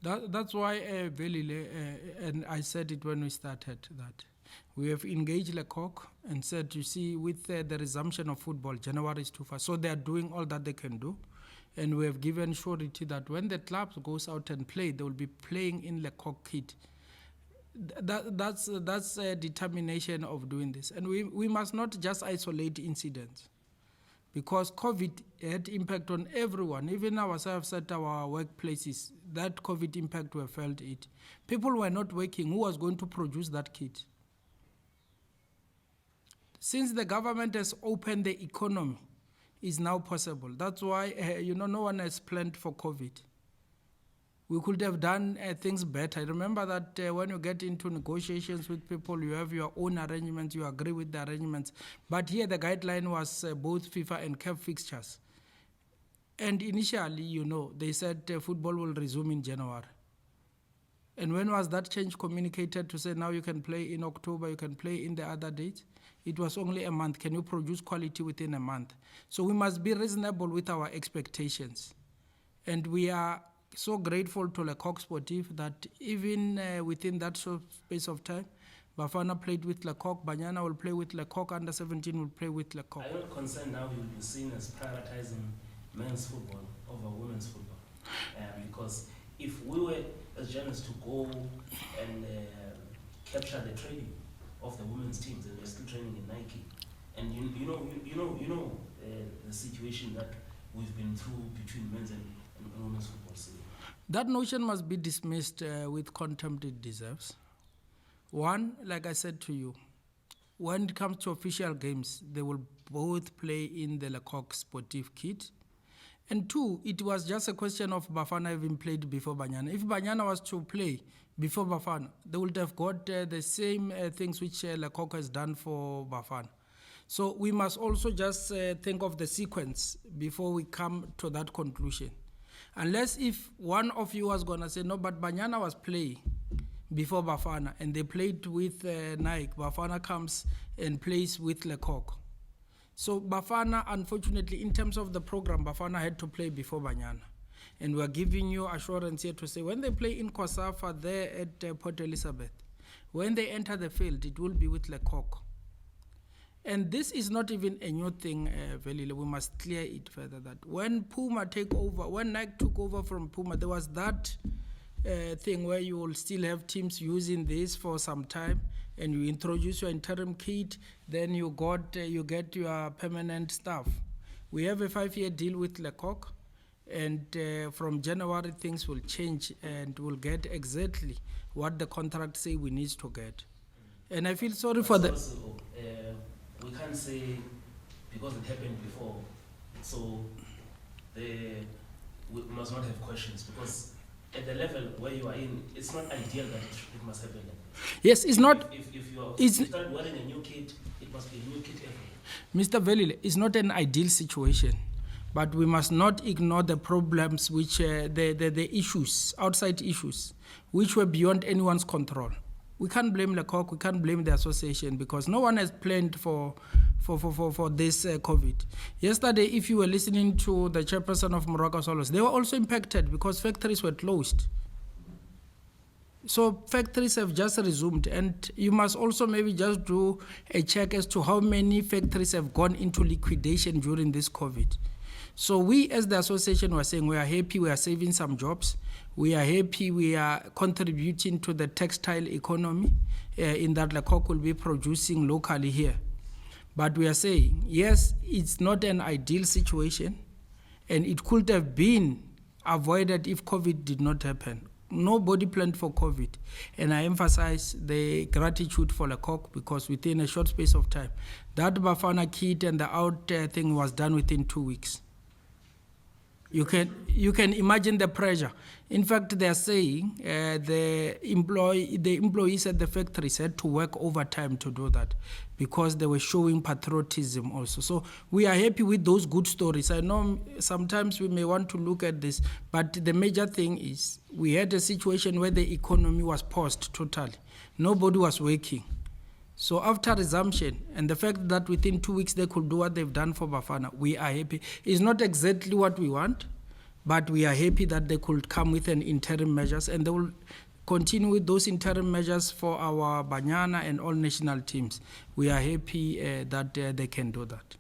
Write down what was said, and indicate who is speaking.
Speaker 1: That's why, Velile, and I said it when we started, that we have engaged Le Coq and said, you see, with the resumption of football, January is too fast. So they are doing all that they can do. And we have given surety that when the clubs goes out and play, they will be playing in Le Coq kit. That's a determination of doing this. And we must not just isolate incidents, because COVID had impact on everyone, even ourselves at our workplaces. That COVID impact, we felt it. People were not working. Who was going to produce that kit? Since the government has opened the economy, it's now possible. That's why, no one has planned for COVID. We could have done things better. I remember that when you get into negotiations with people, you have your own arrangements, you agree with the arrangements. But here the guideline was both FIFA and CAF fixtures. And initially, they said football will resume in January. And when was that change communicated to say now you can play in October, you can play in the other dates? It was only a month. Can you produce quality within a month? So we must be reasonable with our expectations. And we are so grateful to Le Coq Sportf that even within that short space of time, Bafana played with Le Coq, Banyana will play with Le Coq, under 17 will play with Le Coq.
Speaker 2: Are you concerned now you'll be seen as prioritizing men's football over women's football? Because if we were as journalists to go and capture the training of the women's teams, and they're still training in Nike, and the situation that we've been through between men's and women's football scene.
Speaker 1: That notion must be dismissed with contempt it deserves. One, like I said to you, when it comes to official games, they will both play in the Le Coq Sportif kit. And two, it was just a question of Bafana having played before Banyana. If Banyana was to play before Bafana, they would have got the same things which Le Coq has done for Bafana. So we must also just think of the sequence before we come to that conclusion. Unless if one of you was going to say, no, but Banyana was playing before Bafana, and they played with Nike. Bafana comes and plays with Le Coq. So Bafana, unfortunately, in terms of the program, Bafana had to play before Banyana. And we're giving you assurance here to say, when they play in COSAFA there at Port Elizabeth, when they enter the field, it will be with Le Coq. And this is not even a new thing, Velile. We must clear it further that when Nike took over from Puma, there was that thing where you will still have teams using this for some time, and you introduce your interim kit, then you get your permanent staff. We have a 5-year deal with Le Coq, and from January things will change, and we'll get exactly what the contract say we need to get. And I feel sorry for the...
Speaker 2: We can't say because it happened before, so we must not have questions, because at the level where you are in, it's not ideal that it must happen.
Speaker 1: Yes, it's not.
Speaker 2: If you start wearing a new kit, it must be a new kit everywhere.
Speaker 1: Mr. Velile, it's not an ideal situation, but we must not ignore the problems which the issues, outside issues, which were beyond anyone's control. We can't blame Le Coq, we can't blame the association, because no one has planned for this COVID. Yesterday, if you were listening to the chairperson of Morocco Solos, they were also impacted because factories were closed. So factories have just resumed, and you must also maybe just do a check as to how many factories have gone into liquidation during this COVID. So we as the association were saying we are happy, we are saving some jobs. We are happy we are contributing to the textile economy in that Le Coq will be producing locally here. But we are saying, yes, it's not an ideal situation, and it could have been avoided if COVID did not happen. Nobody planned for COVID. And I emphasize the gratitude for Le Coq, because within a short space of time, that Bafana kit and the out thing was done within 2 weeks. You can imagine the pressure. In fact, they are saying the employees at the factories had to work overtime to do that, because they were showing patriotism also. So we are happy with those good stories. I know sometimes we may want to look at this, but the major thing is we had a situation where the economy was paused totally. Nobody was working. So after resumption, and the fact that within 2 weeks they could do what they've done for Bafana, we are happy. It's not exactly what we want, But we are happy that they could come with an interim measures, and they will continue with those interim measures for our Banyana and all national teams. We are happy that they can do that.